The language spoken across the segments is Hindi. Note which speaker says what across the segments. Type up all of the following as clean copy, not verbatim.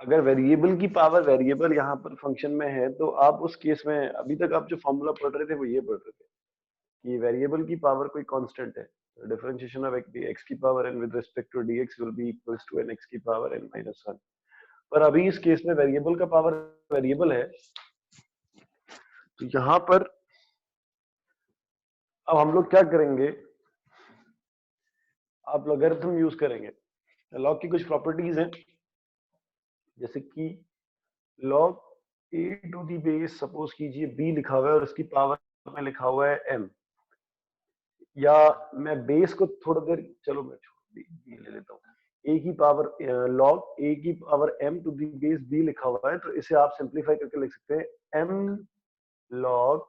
Speaker 1: अगर वेरिएबल की पावर वेरिएबल यहाँ पर फंक्शन में है तो आप उस केस में अभी तक आप जो फॉर्मूला पढ़ रहे थे वो ये पढ़ रहे थे कि वेरिएबल की पावर कोई कांस्टेंट है, डिफरेंशिएशन ऑफ x की power n with respect to dx will be equals to n x की पावर n माइनस 1। पर अभी इस केस में वेरिएबल का पावर वेरिएबल है, तो यहाँ पर अब हम लोग क्या करेंगे, आप लॉगरिथम यूज करेंगे। लॉग की कुछ प्रॉपर्टीज हैं, जैसे कि log a to the base, suppose कीजिए b लिखा हुआ है और उसकी पावर में लिखा हुआ है m, या मैं बेस को थोड़ा देर, चलो मैं b ले लेता हूँ, a की पावर log a की power m to the base b लिखा हुआ है, तो इसे आप सिंप्लीफाई करके लिख सकते हैं m log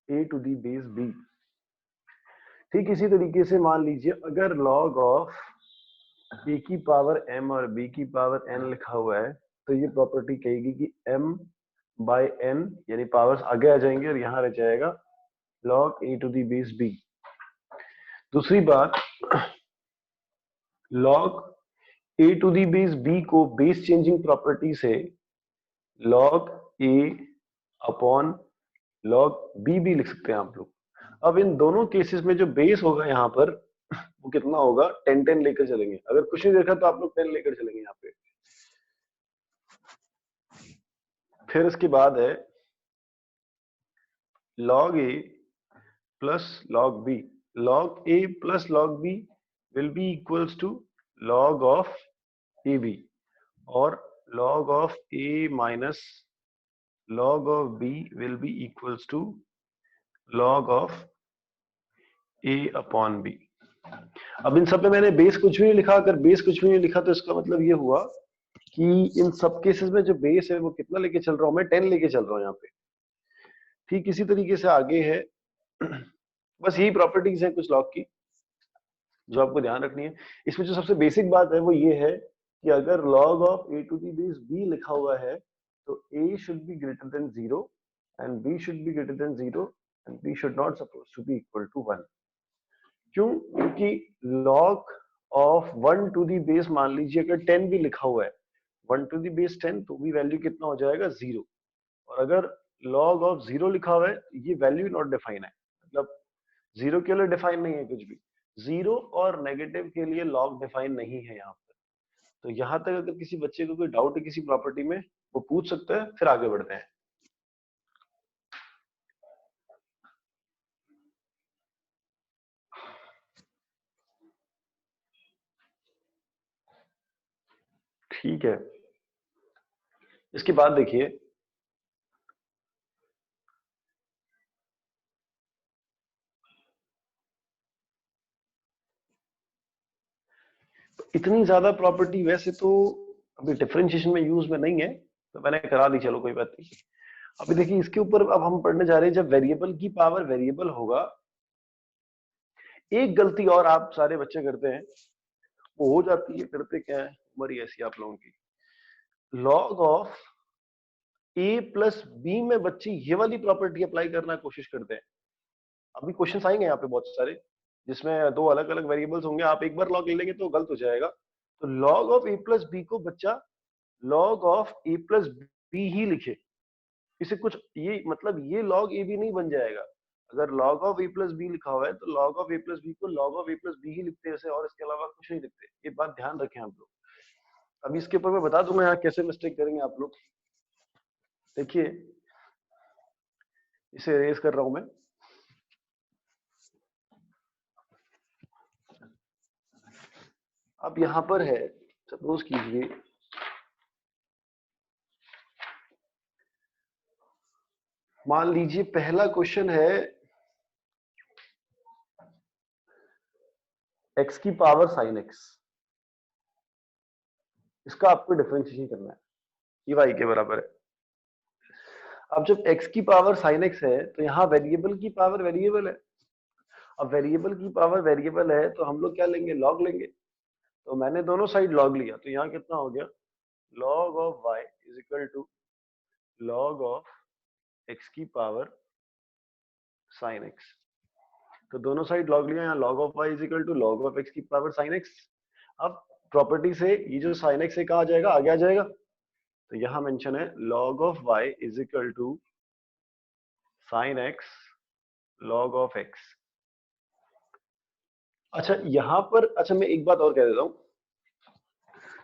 Speaker 1: a to the base b। ठीक इसी तरीके से मान लीजिए अगर log ऑफ a की पावर m और b की पावर n लिखा हुआ है, तो ये प्रॉपर्टी कहेगी कि m बाय n यानी पावर्स आगे आ जाएंगे और यहां रह जाएगा log a to the base b। दूसरी बात, log a to the base b को बेस चेंजिंग प्रॉपर्टी से log a upon log b भी लिख सकते हैं आप लोग। अब इन दोनों केसेस में जो बेस होगा यहाँ पर वो कितना होगा, 10 लेकर चलेंगे। अगर कुछ नहीं देखा तो आप लोग 10 लेकर चलेंगे यहाँ पे। फिर इसके बाद है log a plus log b। log a plus log b will be equals to log of ab, और log of a minus log of b will be equals to log of a upon b। अब इन सब में मैंने बेस कुछ भी नहीं लिखा। अगर बेस कुछ भी नहीं लिखा तो इसका मतलब ये हुआ कि इन सब केसेस में जो बेस है वो कितना लेके चल रहा हूं मैं, 10 लेके चल रहा हूं यहाँ पे। ठीक इसी तरीके से आगे है, बस यही प्रॉपर्टीज है कुछ लॉग की जो आपको ध्यान रखनी है। इसमें जो सबसे बेसिक बात है वो ये है कि अगर log of a to the base b लिखा हुआ है तो a should be greater than 0 and b should be greater than 0 and b should not suppose to be equal to 1। क्यों? क्योंकि log of 1 to the base, मान लीजिए अगर 10 भी लिखा हुआ है, 1 टू दी बेस 10, तो भी वैल्यू कितना हो जाएगा, 0। और अगर log ऑफ 0 लिखा हुआ है, ये वैल्यू नॉट डिफाइन है, मतलब 0 के लिए डिफाइन नहीं है कुछ भी। 0 और नेगेटिव के लिए log डिफाइन नहीं है यहाँ पर। तो यहाँ तक अगर किसी बच्चे को कोई डाउट है किसी प्रॉपर्टी में, वो पूछ सकता है, फिर आगे बढ़ते हैं। ठीक है, इसके बाद देखिए, इतनी ज्यादा प्रॉपर्टी वैसे तो अभी डिफरेंशिएशन में यूज में नहीं है, तो मैंने करा दी, चलो कोई बात नहीं। अभी देखिए इसके ऊपर अब हम पढ़ने जा रहे हैं, जब वेरिएबल की पावर वेरिएबल होगा। एक गलती और आप सारे बच्चे करते हैं, वो हो जाती है, करते क्या है, उम्र ही ऐसी आप लोगों की। Log of A plus b में बच्चे ये वाली प्रॉपर्टी अप्लाई करना कोशिश करते हैं। अभी क्वेश्चंस आएंगे यहाँ पे बहुत सारे, जिसमें दो अलग अलग वेरिएबल्स होंगे, आप एक बार लॉग ले लेंगे तो गलत हो जाएगा। तो log of A plus B को बच्चा log of A plus B ही लिखे। इसे कुछ ये मतलब ये लॉग ए बी नहीं बन जाएगा। अगर log of a plus B लिखा हुआ है तो log of a plus B को log of a plus B ही लिखते हैं ऐसे, और इसके अलावा कुछ नहीं लिखते। ये बात ध्यान रखें आप लोग। अभी इसके ऊपर मैं बता दूंगा यहाँ कैसे मिस्टेक करेंगे आप लोग। देखिए इसे रेज कर रहा हूं मैं। अब यहाँ पर है, सपोज कीजिए मान लीजिए पहला क्वेश्चन है x की पावर साइन x, इसका आपको डिफरेंशिएशन करना है, ये y के बराबर है। अब जब x की पावर साइन x है तो यहाँ वेरिएबल की पावर वेरिएबल है। अब वेरिएबल की पावर वेरिएबल है तो हम लोग क्या लेंगे, लॉग लेंगे। तो मैंने दोनों साइड लॉग लिया, तो यहाँ कितना हो गया, log of y is equal to log of x की पावर साइन x। तो दोनों साइड लॉग लिया, यहाँ log of y is equal to log of x की पावर साइन x। अब प्रॉपर्टी से ये जो साइन x है कहाँ आ जाएगा, आगे आ जाएगा। तो यहां मेंशन है log of y is equal to sine x log of x। अच्छा यहां पर, अच्छा मैं एक बात और कह देता हूं,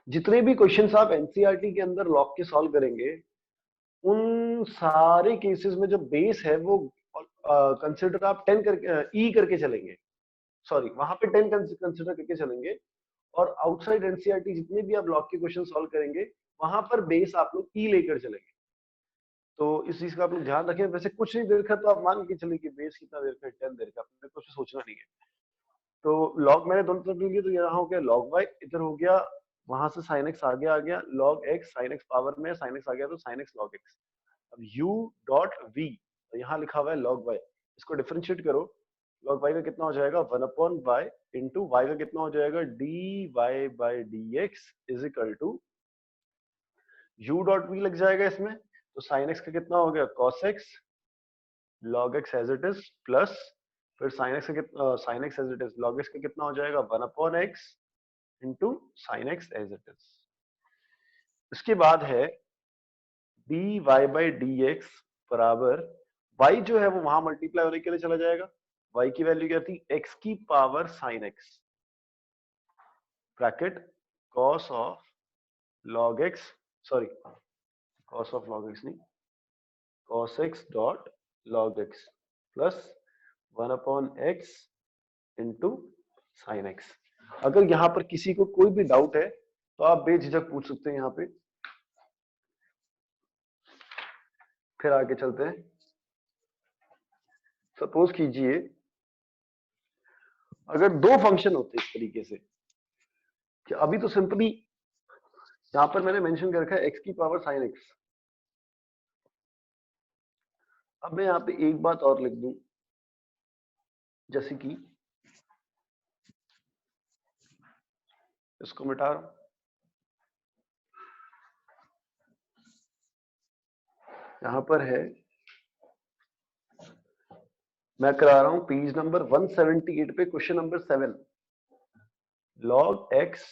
Speaker 1: जितने भी क्वेश्चंस आप एनसीईआरटी के अंदर लॉग के सॉल्व करेंगे, उन सारे केसेस में जो बेस है वो कंसिडर आप 10 करके ई करके चलेंगे, सॉरी वहां पे 10 कंसिडर करके चलेंगे। और आउटसाइड एनसीईआरटी जितने भी आप लॉग के क्वेश्चन सॉल्व करेंगे, वहां पर बेस आप लोग ई लेकर चलेंगे। तो इस चीज का आप लोग ध्यान रखें। वैसे कुछ नहीं दे रखा तो आप मान के चलिए कि बेस कितना दे रखा है, 10 दे रखा है, आपने कुछ सोचना नहीं है। तो लॉग मैंने दोनों तरफ ले लिया, तो यहाँ हो गया log y, इधर हो गया, वहां से sin x आगे आ गया, log x sin x power में sin x आ गया तो sin x log x। अब u डॉट v, तो यहाँ लिखा हुआ है log y, इसको डिफरेंशिएट करो। log y का कितना हो जाएगा 1/y इंटू y का कितना हो जाएगा dy by dx is equal to u dot v लग जाएगा इसमें, तो sin x का कितना हो गया cos x log x as it is plus फिर sin x का कितना sin x as it is log x का कितना हो जाएगा 1/x into sine x as it is. इसके बाद है dy बाई dx बराबर, y जो है वो वहां मल्टीप्लाई होने के लिए चला जाएगा, y की वैल्यू क्या थी x की power sine x bracket cos of log x, sorry cos of log x नहीं, cos x dot log x plus 1/x into sign x। अगर यहाँ पर किसी को कोई भी डाउट है तो आप बेझिझक पूछ सकते हैं यहाँ पे। फिर आगे चलते हैं। सपोज कीजिए अगर दो फंक्शन होते इस तरीके से कि अभी तो सिंपली यहां पर मैंने मेंशन कर रखा है x की पावर साइन x। अब मैं यहाँ पे एक बात और लिख दूं, जैसे कि इसको मिटा रहा हूं, यहां पर है, मैं करा रहा हूं पेज नंबर 178 पे क्वेश्चन नंबर 7, log x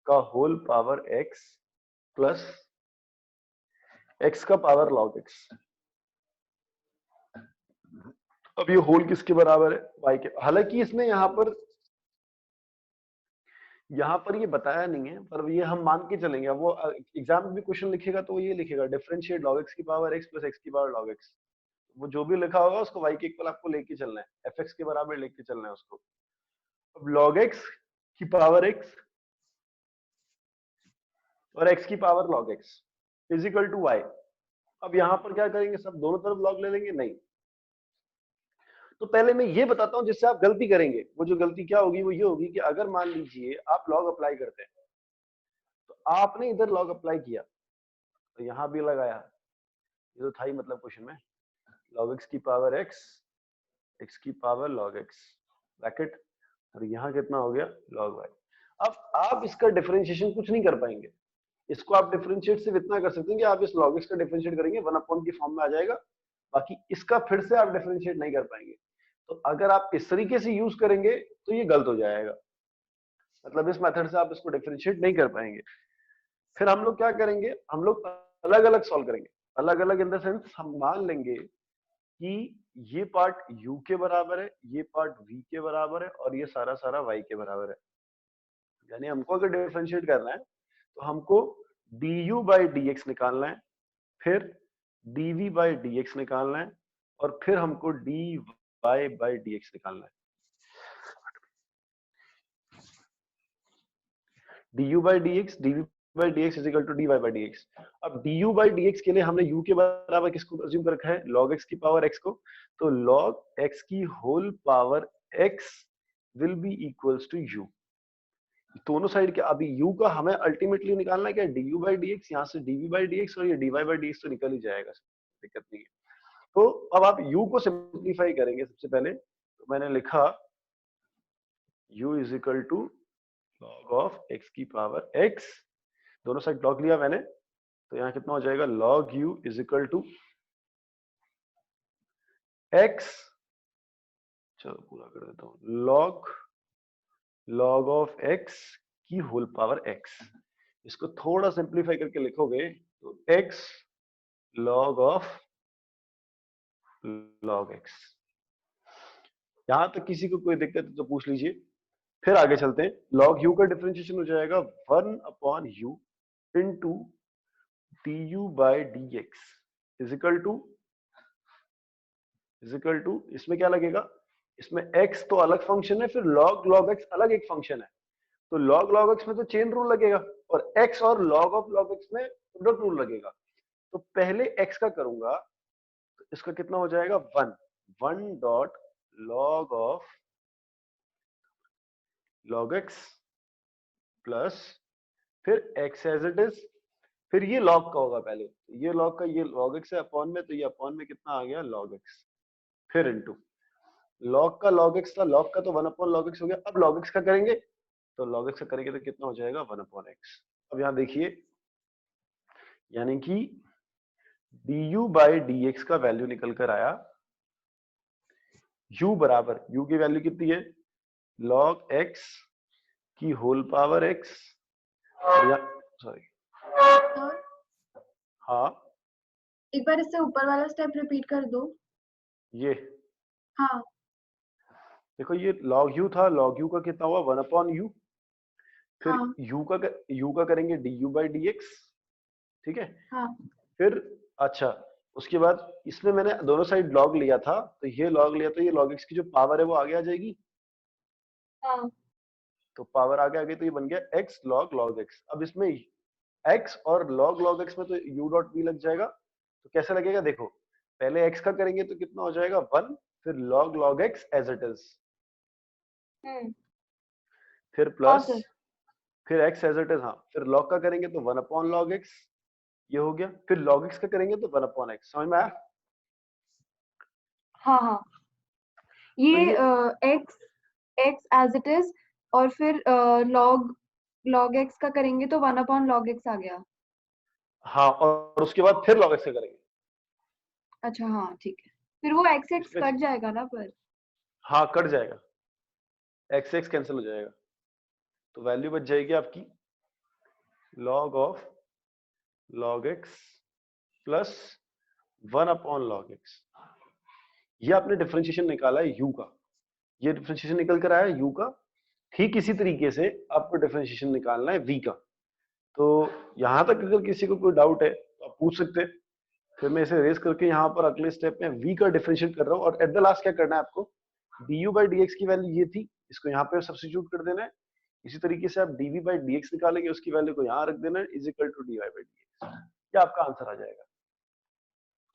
Speaker 1: का whole power x plus x का पावर log x। अब ये होल किसके बराबर है y के, हालांकि इसने यहाँ पर ये बताया नहीं है, पर ये हम मान के चलेंगे। अब वो एग्जाम में भी क्वेश्चन लिखेगा तो वो ये लिखेगा डिफरेंशिएट log x की पावर x प्लस x की पावर log x। वो जो भी लिखा होगा उसको y के इक्वल आपको लेके चलना है, fx के बराबर लेके चलना है उसको। अब log x की पावर x और x की power log x is equal to y। अब यहाँ पर क्या करेंगे, सब दोनों तरफ log ले लेंगे, नहीं। तो पहले मैं ये बताता हूँ जिससे आप गलती करेंगे। वो जो गलती क्या होगी वो ये होगी कि अगर मान लीजिए आप log अप्लाई करते हैं, तो आपने इधर log अप्लाई किया तो यहाँ भी लगाया, ये तो था ही मतलब क्वेश्चन में, log x की पावर x, x की पावर log x ब्रैकेट, और यहाँ कितना हो गया log y। अब आप इसका डिफरेंशिएशन कुछ नहीं कर पाएंगे। इसको आप डिफरेंशिएट सिर्फ इतना कर सकते हैं कि आप इस log x का डिफरेंशिएट करेंगे 1 की फॉर्म में आ जाएगा, बाकी इसका फिर से आप डिफरेंशिएट नहीं कर पाएंगे। तो अगर आप इस तरीके से यूज करेंगे तो ये गलत हो जाएगा, मतलब इस मेथड से आप इसको डिफरेंशिएट नहीं कर पाएंगे। फिर हम लोग क्या करेंगे, हम लोग अलग अलग सॉल्व करेंगे। अलग अलग इन द सेंस, हम मान लेंगे कि ये पार्ट u के बराबर है, ये पार्ट v के बराबर है और ये सारा सारा y के बराबर है। यानी हमको अगर डिफरेंशिएट करना है तो हमको du बाई dx निकालना है, फिर dv बाई dx निकालना है, और फिर हमको dy बाई dx निकालना है। du by dx, dv by dx is equal to dy by dx। अब du बाई dx के लिए हमने u के बराबर किसको अज्यूम कर रखा है, log x की पावर x को। तो log x की whole power x will be equals to u। दोनों साइड के, अभी u का हमें अल्टीमेटली निकालना है क्या, du बाई dx, यहाँ से dv बाई dx और ये dy बाई dx तो निकल ही जाएगा, दिक्कत नहीं है। तो अब आप u को सिंप्लीफाई करेंगे। सबसे पहले तो मैंने लिखा u is equal to log of x की पावर x, दोनों साइड log लिया मैंने, तो यहाँ कितना हो जाएगा log u is equal to x, चलो पूरा कर देता हूँ, log ऑफ x की होल पावर x। इसको थोड़ा सिंप्लीफाई करके लिखोगे तो x log of log x। यहां तक किसी को कोई दिक्कत है तो पूछ लीजिए। फिर आगे चलते हैं। log u का डिफरेंशिएशन हो जाएगा 1/u into du by dx is equal to इसमें क्या लगेगा, इसमें x तो अलग फंक्शन है, फिर log x अलग एक फंक्शन है, तो log x में तो चेन रूल लगेगा और x और log x में प्रोडक्ट रूल लगेगा। तो पहले x का करूंगा तो इसका कितना हो जाएगा 1 dot log of log x plus फिर x एज इट इज, फिर ये log का होगा, पहले ये log का, ये log x है अपॉन में, तो ये अपॉन में कितना आ गया log x, फिर इनटू log का log x था, log का तो 1 अपॉन log x हो गया। अब log x का करेंगे तो log x का करेंगे तो कितना हो जाएगा 1 अपॉन x। अब यहां देखिए, यानी कि du बाई dx का वैल्यू निकल कर आया u बराबर, u की वैल्यू कितनी है log x की होल पावर x, या सॉरी हाँ
Speaker 2: एक बार इससे ऊपर वाला स्टेप रिपीट कर दो।
Speaker 1: ये
Speaker 2: हाँ
Speaker 1: देखो, ये log u था, log u का कितना हुआ 1 अपॉन u, फिर
Speaker 2: हाँ
Speaker 1: u का करेंगे du बाई dx, ठीक है।
Speaker 2: हाँ
Speaker 1: फिर अच्छा, उसके बाद इसमें मैंने दोनों साइड log लिया था, तो ये log लिया, तो ये log x की जो पावर है वो आगे आ जाएगी,
Speaker 2: हाँ
Speaker 1: तो पावर आगे आ गई, तो ये बन गया x log x। अब इसमें x और log x में तो u डॉट v लग जाएगा, तो कैसे लगेगा देखो, पहले x का करेंगे तो कितना हो जाएगा 1, फिर log x as it is, फिर
Speaker 2: हाँ
Speaker 1: प्लस,
Speaker 2: सर।
Speaker 1: फिर x एज इट इज, हाँ फिर log का करेंगे तो 1 अपॉन log x, ये हो गया, फिर log x का करेंगे तो 1 अपॉन x। समझ में आया?
Speaker 2: हाँ हाँ
Speaker 1: तो
Speaker 2: ये
Speaker 1: ये
Speaker 2: x x as it is, और फिर log x का करेंगे तो 1 अपॉन log x आ गया।
Speaker 1: हाँ, और उसके बाद फिर log x का करेंगे,
Speaker 2: अच्छा हाँ ठीक है, फिर वो x x
Speaker 1: इसमें
Speaker 2: कट जाएगा ना पर।
Speaker 1: हाँ कट जाएगा, x कैंसिल हो जाएगा, तो वैल्यू बच जाएगी आपकी log of log x plus 1 upon log x। ये आपने डिफरेंशिएशन निकाला है u का, ये डिफरेंशिएशन निकल कर आया u का। ठीक इसी तरीके से आपको डिफरेंशिएशन निकालना है v का। तो यहां तक अगर किसी को कोई डाउट है तो आप पूछ सकते हैं, फिर मैं इसे रेस करके यहाँ पर अगले स्टेप में v का डिफरेंशिएट कर रहा हूँ, और एट द लास्ट क्या करना है आपको, du बाई dx की वैल्यू ये थी, इसको यहाँ पे सब्स्टिट्यूट कर देना है। इसी तरीके से आप dv बाई dx निकालेंगे, उसकी वैल्यू को यहाँ रख देना है, is equal to dy by dx, ये आपका आंसर आ जाएगा।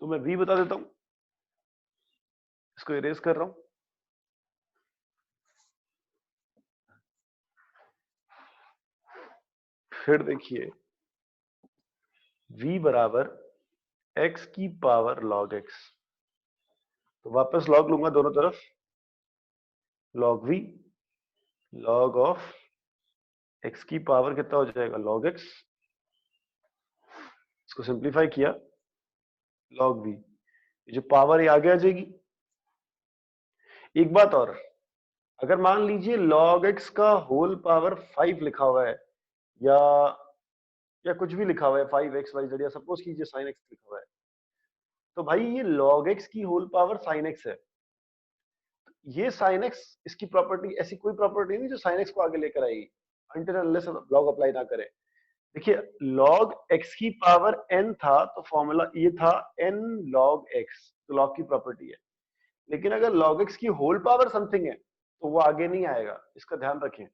Speaker 1: तो मैं v बता देता हूँ, इसको इरेज कर रहा हूँ। फिर देखिए v बराबर x की पावर log x, तो वापस log लूंगा दोनों तरफ, log v log of x की पावर कितना हो जाएगा log x, इसको सिंप्लीफाई किया log v, ये जो पावर ये आगे आ जाएगी। एक बात और, अगर मान लीजिए log x का होल पावर 5 लिखा हुआ है, या कुछ भी लिखा हुआ है 5x y z, या सपोज कीजिए sin x लिखा हुआ है, तो भाई ये log x की होल पावर sin x है। ये sin x, इसकी प्रॉपर्टी, ऐसी कोई प्रॉपर्टी नहीं जो sin x को आगे लेकर आएगी, अनटिल अनलेस लॉग अप्लाई ना करे। देखिए log x की पावर n था, तो फॉर्मूला ये था n log x, तो log की प्रॉपर्टी है। लेकिन अगर log x की होल पावर समथिंग है तो वो आगे नहीं आएगा, इसका ध्यान रखें।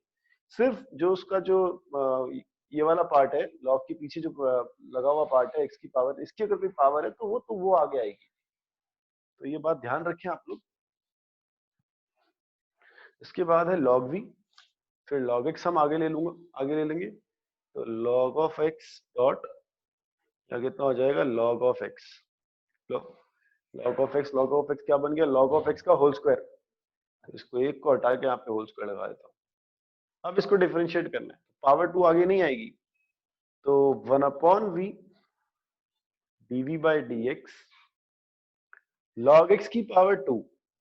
Speaker 1: सिर्फ जो उसका जो ये वाला पार्ट है, log के पीछे जो लगा हुआ पार्ट है x की पावर, इसकी अगर कोई पावर है तो वो आगे आएगी, तो ये बात ध्यान रखें आप लोग। इसके बाद है log v, फिर log x हम आगे ले लूंगा, आगे ले लेंगे, तो log ऑफ x डॉट, या कितना हो जाएगा log of x, log of x क्या बन गया, log ऑफ x का होल स्क्वायर। इसको एक को हटा के यहाँ पे होल स्क्वायर लगा देता हूँ। अब इसको डिफरेंशिएट करना है, पावर 2 आगे नहीं आएगी, तो 1 upon v dv by dx log x की पावर 2।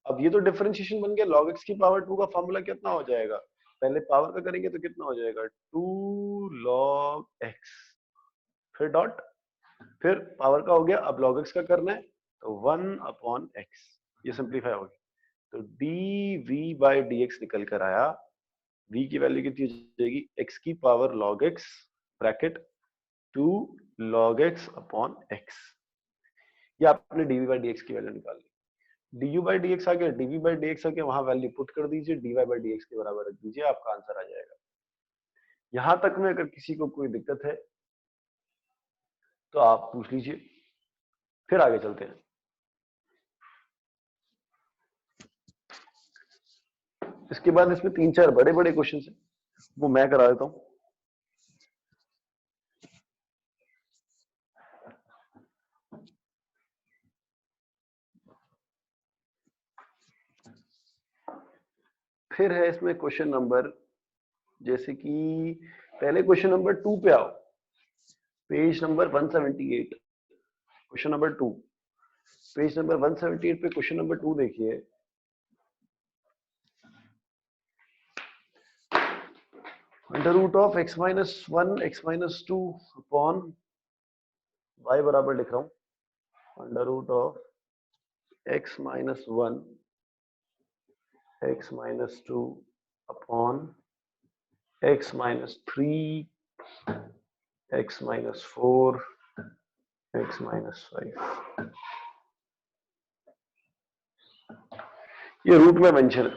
Speaker 1: अब ये तो डिफरेंशिएशन बन गया, log x की पावर 2 का फॉर्मूला कितना हो जाएगा, पहले पावर का करेंगे तो कितना हो जाएगा 2 log x, फिर डॉट फिर पावर का हो गया, अब log x का करना है तो 1/x, ये सिंप्लीफाई हो गया। तो dv बाई dx निकल कर आया, v की वैल्यू कितनी हो जाएगी, x की power log x bracket 2 log x upon x। ये आपने dv बाई dx की वैल्यू निकाल ली। du बाई dx आ गया, dv बाई dx आ गया, वहां वैल्यू पुट कर दीजिए, dy बाई dx के बराबर रख दीजिए, आपका आंसर आ जाएगा। यहां तक में अगर किसी को कोई दिक्कत है तो आप पूछ लीजिए, फिर आगे चलते हैं। इसके बाद इसमें 3-4 बड़े बड़े क्वेश्चन है, वो मैं करा देता हूं। फिर है इसमें क्वेश्चन नंबर, जैसे कि पहले क्वेश्चन नंबर 2 पे आओ, page number 178, question number 2, page number 178 पे क्वेश्चन नंबर 2 देखिए। Under root of x minus 1 x minus 2 upon y बराबर लिख रहा हूं, under root of x minus 1 x minus 2 अपॉन x minus 3 x minus 4 x minus 5। ये रूट में मेंशन है,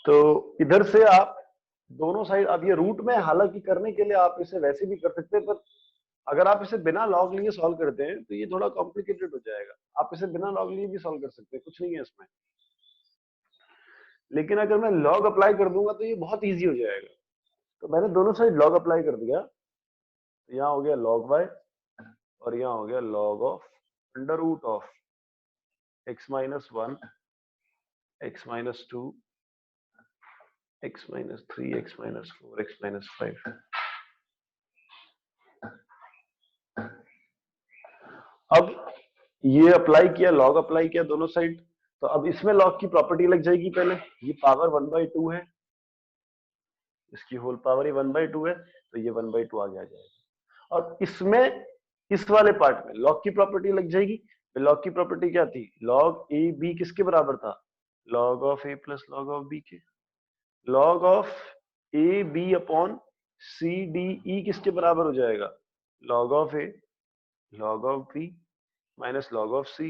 Speaker 1: तो इधर से आप दोनों साइड, अब ये रूट में हालांकि करने के लिए आप इसे वैसे भी कर सकते हैं, पर अगर आप इसे बिना लॉग लिए सॉल्व करते हैं तो ये थोड़ा कॉम्प्लिकेटेड हो जाएगा। आप इसे बिना लॉग लिए भी सॉल्व कर सकते हैं, कुछ नहीं है इसमें, लेकिन अगर मैं लॉग अप्लाई कर दूंगा तो ये बहुत इजी हो जाएगा। तो मैंने दोनों साइड लॉग अप्लाई कर दिया, तो यहाँ हो गया log y और यहाँ हो गया log of under root of x minus 1 x minus 2 x minus 3 x minus 4 x minus 5। अब ये अप्लाई किया, लॉग अप्लाई किया दोनों साइड, तो अब इसमें लॉग की प्रॉपर्टी लग जाएगी। पहले ये पावर 1/2 है, इसकी होल पावर ही 1/2 है, तो ये 1/2 आगे आ जाएगा। और इसमें इस वाले पार्ट में लॉग की प्रॉपर्टी लग जाएगी। लॉग की प्रॉपर्टी क्या थी, लॉग ए बी किसके बराबर था, log of A plus log of B के। Log of A B upon C D E किसके बराबर हो जाएगा, log of A log of B minus log of C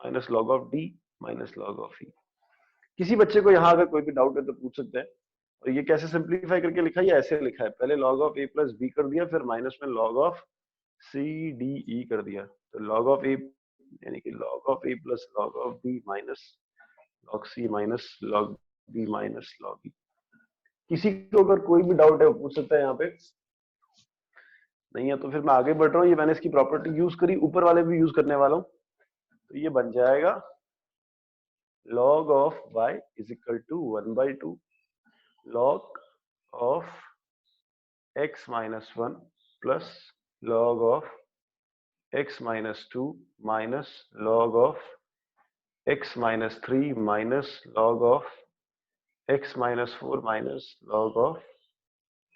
Speaker 1: minus log of D minus log of E. किसी बच्चे को यहाँ अगर कोई भी डाउट है तो पूछ सकते हैं। और ये कैसे सिंप्लीफाई करके लिखा है, ये ऐसे लिखा है, पहले log of a plus b कर दिया, फिर माइनस में log of c D e कर दिया। तो log ऑफ a यानी कि log of a plus log of b minus log c minus log b minus log e। किसी को अगर कोई भी डाउट है वो पूछ सकता है यहाँ पे, नहीं है तो फिर मैं आगे बढ़ रहा हूँ। ये मैंने इसकी प्रॉपर्टी यूज करी, ऊपर वाले भी यूज करने वाला हूँ, तो ये बन जाएगा log of y is equal to 1/2 log of x minus 1 plus log of x minus 2 minus log of x minus 3 minus log of x minus 4 minus log of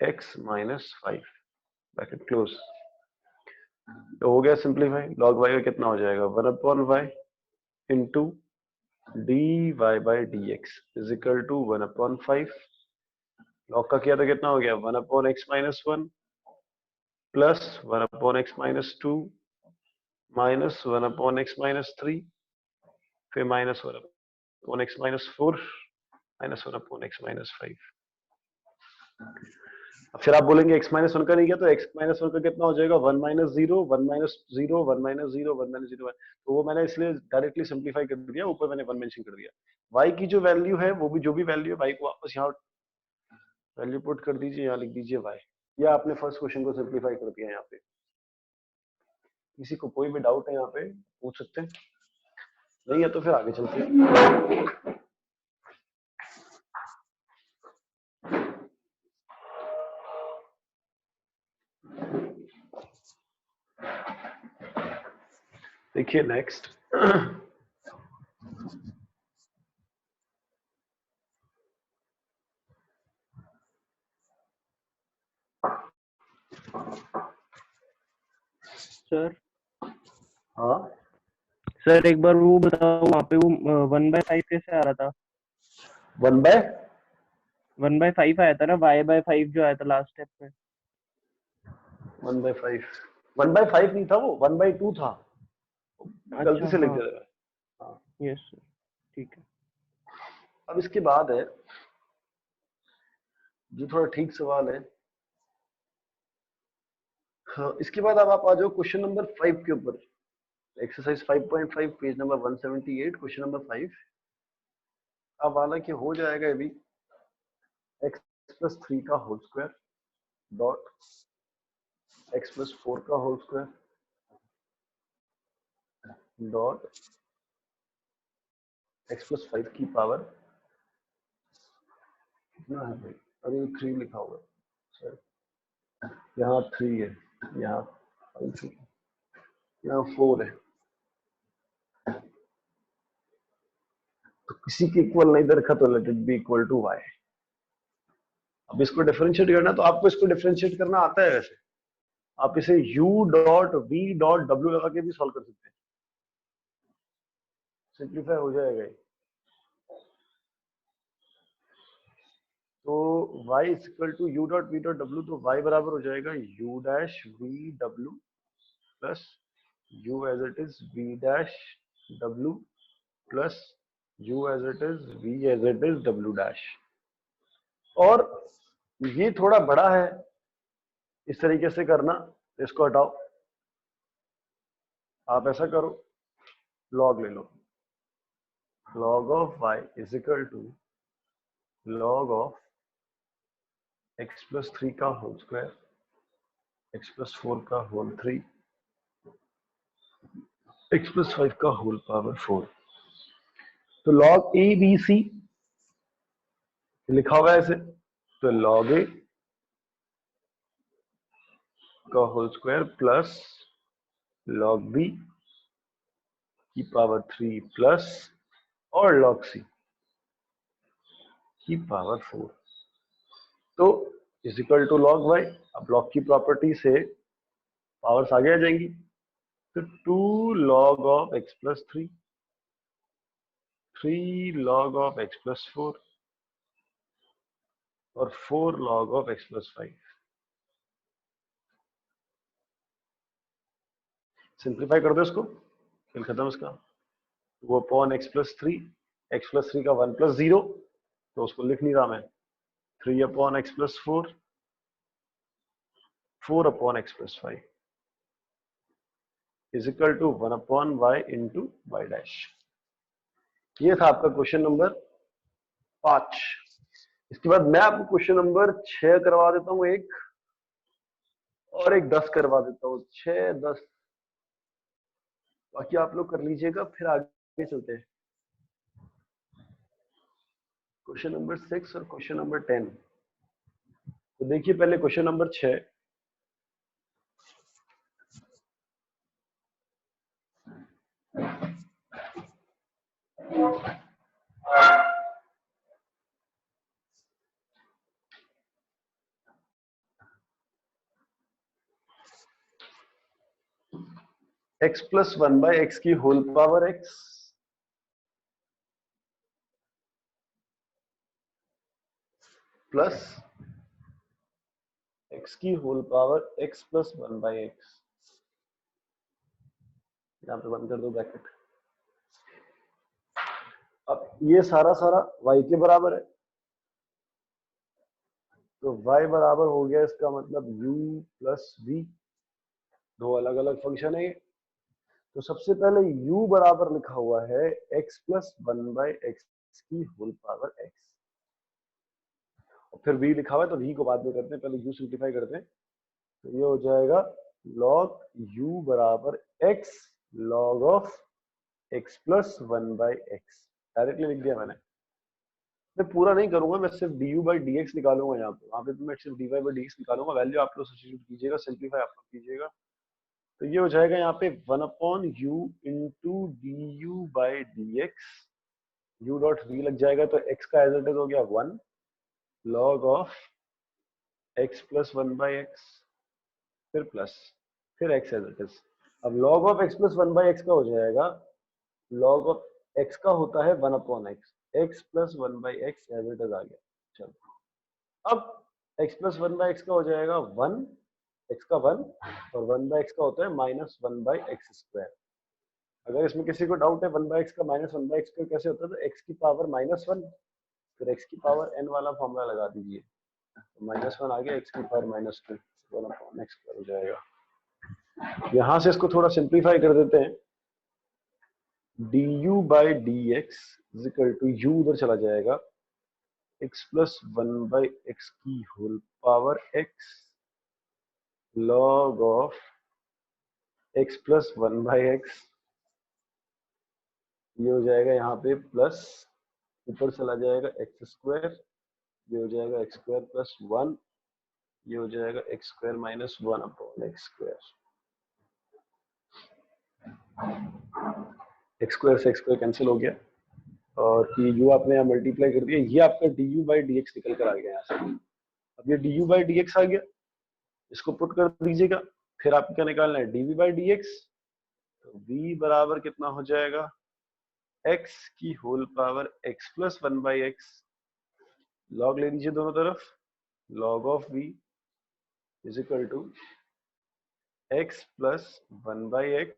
Speaker 1: x minus 5 bracket close. तो हो गया सिंप्लीफाई, log y का कितना हो जाएगा 1/y into dy by dx is equal to 1/5। log का किया तो कितना हो गया 1/x minus 1 plus 1/x minus 2 minus 1/x minus 3 फिर minus 1/x minus 4 minus 1/x minus 5। अब फिर आप बोलेंगे x minus 1 का नहीं किया, तो x minus 1 का कितना हो जाएगा 1 minus 0 1 minus 0 1 minus 0 1 minus 0। तो वो मैंने इसलिए डायरेक्टली सिंप्लीफाई कर दिया, ऊपर मैंने 1 मेंशन कर दिया। y की जो वैल्यू है, वो भी जो भी वैल्यू है y को वापस यहाँ वैल्यू पुट कर दीजिए, यहाँ लिख दीजिए y। या आपने फर्स्ट क्वेश्चन को सिंप्लीफाई कर दिया। यहाँ पे किसी को कोई भी डाउट है यहाँ पे पूछ सकते हैं, नहीं है तो फिर आगे चलते हैं। देखिए नेक्स्ट,
Speaker 3: सर
Speaker 1: हाँ
Speaker 3: सर एक बार वो बताओ, वहाँ पे वो 1/5 कैसे आ रहा था? 1/5 आया था ना, y/5 जो आया था लास्ट स्टेप में।
Speaker 1: 1/5 1/5 नहीं था, वो 1/2 था, गलती
Speaker 3: अच्छा
Speaker 1: से लिख
Speaker 3: हाँ,
Speaker 1: दिया। हाँ,
Speaker 3: यस सर, ठीक है।
Speaker 1: अब इसके बाद है जो थोड़ा ठीक सवाल है। हाँ, इसके बाद अब आप आ जाओ क्वेश्चन नंबर 5 के ऊपर। Exercise 5.5 page number 178 question number 5। अब हालांकि हो जाएगा अभी x+3 का होल स्क्वायर डॉट x+4 का होल स्क्वायर डॉट x+5 की पावर कितना है भाई? अरे 3 लिखा हुआ है, यहाँ 3 है, यहाँ 5 है, यहाँ 4 है, तो किसी के इक्वल नहीं दे रखा, तो let it be equal to y। अब इसको डिफरेंशिएट करना, तो आपको इसको डिफरेंशिएट करना आता है वैसे। आप इसे u dot v dot w लगा के भी सॉल्व कर सकते हैं, सिंप्लीफाई हो जाएगा ये। तो y is equal to u dot v dot w, तो y बराबर हो जाएगा u dash v w plus u as it is v dash w plus u as it is v as it is w dash. और ये थोड़ा बड़ा है, इस तरीके से करना, इसको हटाओ, आप ऐसा करो, लॉग ले लो, log of y is equal to log of x+3 का होल स्क्वायर x+4 का होल 3 x+5 का होल पावर 4। तो log a b c लिखा हुआ है ऐसे, तो log a का whole square plus log b की पावर 3 प्लस और log c की पावर 4, तो is equal to log y। अब log की प्रॉपर्टी से पावर्स आगे आ जाएंगी, तो 2 log of x+3, 3 log of x+4 और 4 log ऑफ x+5। सिंप्लीफाई कर दो इसको, फिर खत्म इसका। वो अपॉन x+3, x+3 का 1+0, तो उसको लिख नहीं रहा मैं, 3 upon x+4, 4 upon x+5 is equal to 1 upon y into y dash. ये था आपका क्वेश्चन नंबर 5। इसके बाद मैं आपको क्वेश्चन नंबर 6 करवा देता हूं एक, और एक 10 करवा देता हूं, 6 10, बाकी आप लोग कर लीजिएगा, फिर आगे चलते हैं। क्वेश्चन नंबर 6 और क्वेश्चन नंबर 10। तो देखिए पहले क्वेश्चन नंबर 6। x+1/x की whole power x plus x की होल पावर x+1/x, यहां पे बंद कर दो ब्रैकेट। अब ये सारा सारा y के बराबर है, तो y बराबर हो गया, इसका मतलब u प्लस v, दो अलग अलग फंक्शन है। तो सबसे पहले u बराबर लिखा हुआ है x+1/x की होल पावर x, और फिर v लिखा हुआ है, तो v को बाद में करते हैं, पहले u सिंप्लीफाई करते हैं। तो ये हो जाएगा log u बराबर x log of x+1/x, directly लिख दिया मैंने। मैं पूरा नहीं करूंगा, मैं सिर्फ du/dx निकालूंगा यहाँ पे, वहां पे तो मैं सिर्फ dy/dx निकालूंगा, वैल्यू आप लोग सब्स्टिट्यूट कीजिएगा, सिंप्लीफाई आप लोग कीजिएगा। तो ये हो जाएगा यहाँ पे 1/u into du/dx, u dot v लग जाएगा, तो x का एज इट इज हो गया 1 log ऑफ x+1/x, फिर प्लस, फिर x एज इट इज। अब log of x plus 1/x का हो जाएगा, log ऑफ x का होता है 1/x, x plus 1/x as it is आ गया। चलो अब x प्लस 1/x का हो जाएगा 1, x का 1 और 1/x का होता है माइनस 1/x²। अगर इसमें किसी को डाउट है 1/x का माइनस 1/x² कैसे होता है, तो x की पावर -1 फिर x की पावर n वाला फॉर्मूला लगा दीजिए, तो -1 आ गया, x की पावर -2 1/x² हो जाएगा। यहाँ से इसको थोड़ा सिंप्लीफाई कर देते हैं, du/dx is equal to u उधर चला जाएगा, x प्लस 1/x की whole power x log of x plus 1/x, ये हो जाएगा यहाँ पे प्लस ऊपर चला जाएगा x², ये हो जाएगा x² प्लस 1, ये हो जाएगा x² माइनस 1/x²। x² से x² कैंसिल हो गया और ये u आपने यहाँ मल्टीप्लाई कर दिया, ये आपका du/dx निकल कर आ गया यहाँ से। अब ये du/dx आ गया, इसको पुट कर दीजिएगा, फिर आपको क्या निकालना है dv/dx, तो v बराबर कितना हो जाएगा, x की whole power x plus 1/x, log ले लीजिए दोनों तरफ, log of v is equal to x plus 1/x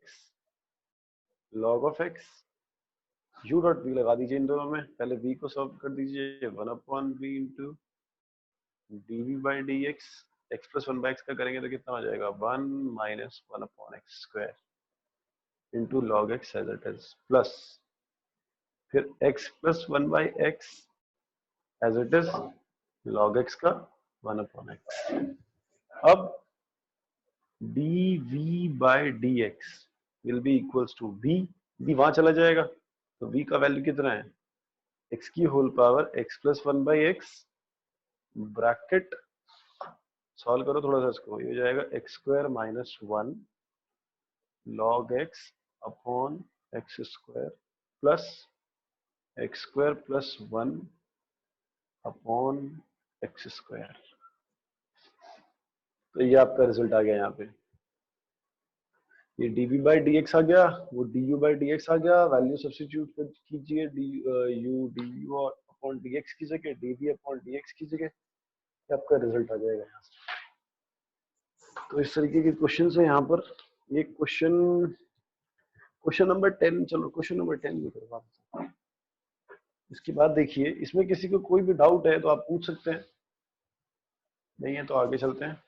Speaker 1: log of x, u dot v लगा दीजिए इन दोनों में, पहले v को सॉल्व कर दीजिए, 1/v into dv/dx, x plus 1/x का करेंगे तो कितना हो जाएगा 1 minus 1/x² into log x as it is, plus फिर x plus 1/x as it is log x का 1/x। अब dv/dx will be equals to v वहां चला जाएगा, तो v का वैल्यू कितना है, x की whole power x plus 1/x bracket solve करो थोड़ा सा इसको, ये हो जाएगा x² minus 1 log x upon x² plus x² plus 1 upon x²। तो ये आपका रिजल्ट आ गया, यहाँ पे ये dv/dx आ गया, वो du/dx आ गया, वैल्यू सब्स्टिट्यूट कीजिए, du अपॉन dx की जगह, dv अपॉन dx की जगह, आपका रिजल्ट आ जाएगा यहाँ से। तो इस तरीके के क्वेश्चन है यहाँ पर। ये क्वेश्चन नंबर 10, चलो क्वेश्चन नंबर 10 भी करवा। इसके बाद देखिए, इसमें किसी को कोई भी डाउट है तो आप पूछ सकते हैं, नहीं है तो आगे चलते हैं।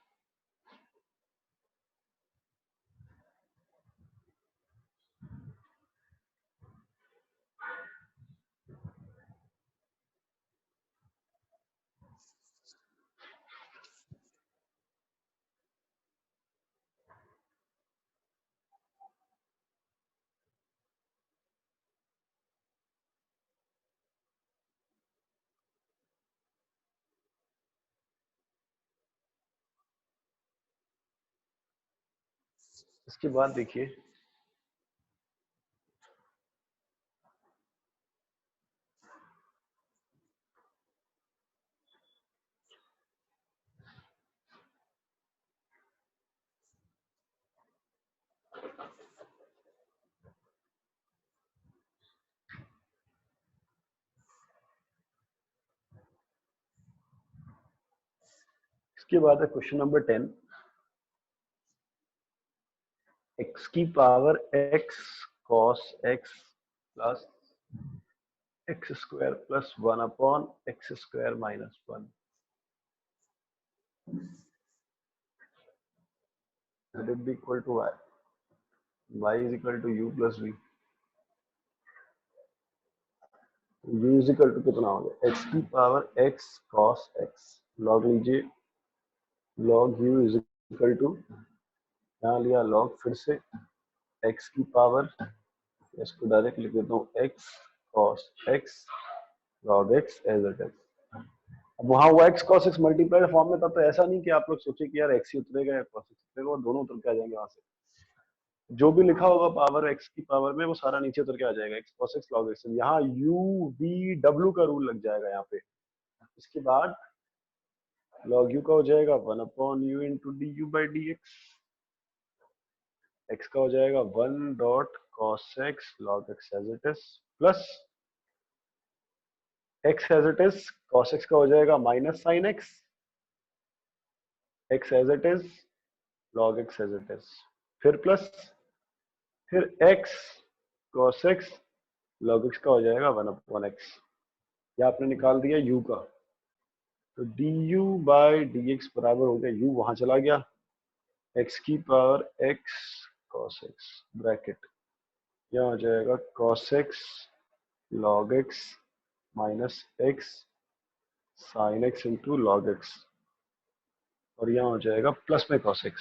Speaker 1: इसके बाद देखिए, इसके बाद है क्वेश्चन नंबर 10, x की power x cos x plus x² plus 1 upon x² minus 1 let it be equal to y is equal to u plus v, u is equal to कितना हो गया, x की power x cos x, log लीजिए, log u is equal to, यहाँ लिया log, फिर से x की पावर, इसको डायरेक्ट लिख देता हूँ x cos x log x as it is. अब वहां वो x cos x multiplied form में था, तो ऐसा नहीं कि आप लोग सोचे कि यार x ही उतरेगा या cos x उतरेगा, वो दोनों उतर के आ जाएंगे वहां से, जो भी लिखा होगा पावर x की पावर में वो सारा नीचे उतर के आ जाएगा, x cos x log x। यहाँ u v w का रूल लग जाएगा यहाँ पे। इसके बाद log u का हो जाएगा 1/u इंटू du/dx, x का हो जाएगा 1 dot cos x log x as it is plus x as it is cos x का हो जाएगा minus sine x as it is log x as it is फिर प्लस फिर x cos x log x का हो जाएगा 1/x। ये आपने निकाल दिया u का, तो du बाई dx बराबर हो गया u वहां चला गया x की power x cos x bracket, यह हो जाएगा cos x log x minus x sin x into log x, और यहाँ हो जाएगा प्लस में cos x।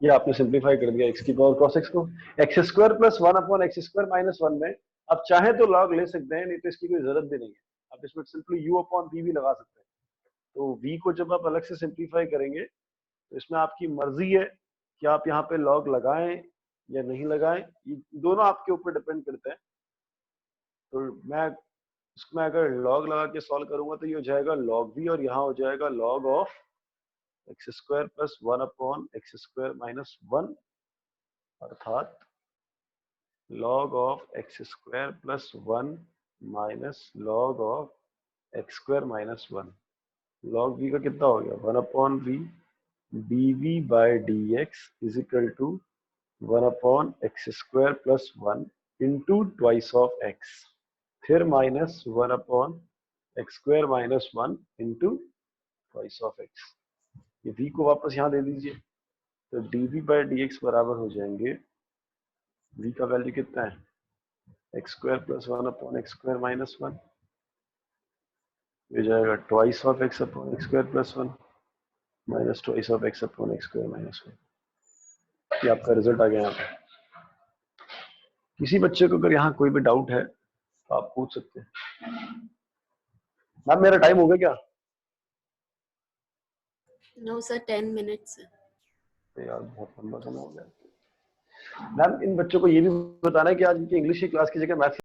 Speaker 1: ये आपने सिंप्लीफाई कर दिया x की पावर cos x को, x square plus 1/x² minus 1 में आप चाहे तो log ले सकते हैं, नहीं तो इसकी कोई जरूरत भी नहीं है। आप इसमें सिंपली u/v भी लगा सकते हैं। तो v को जब आप अलग से सिंप्लीफाई करेंगे तो इसमें आपकी मर्जी है कि आप यहाँ पे log लगाएं या नहीं लगाएं, ये दोनों आपके ऊपर डिपेंड करते हैं। तो मैं इसमें अगर log लगा के सॉल्व करूंगा तो ये हो जाएगा log v, और यहाँ हो जाएगा log of x² plus 1/x² minus 1, अर्थात log of x² plus 1 minus log of x² minus 1। log v का कितना हो गया 1/v dv by dx is equal to 1/x² plus 1 into twice of x, फिर minus 1/x² minus 1 into twice of x। ये v को वापस यहाँ दे दीजिए, तो dv बाई dx बराबर हो जाएंगे, v का वैल्यू कितना है x² प्लस 1/x² माइनस 1, ये जाएगा twice of x/x² plus 1 minus twice of x/x² minus 1। ये आपका रिजल्ट आ गया यहाँ पे। किसी बच्चे को अगर यहाँ कोई भी डाउट है तो आप पूछ सकते हैं। मैम मेरा टाइम हो गया क्या?
Speaker 4: नो सर 10 मिनट्स है।
Speaker 1: तो यार बहुत लंबा समय हो गया। मैम इन बच्चों को ये भी बताना है कि आज इनकी इंग्लिश की क्लास की जगह मैथ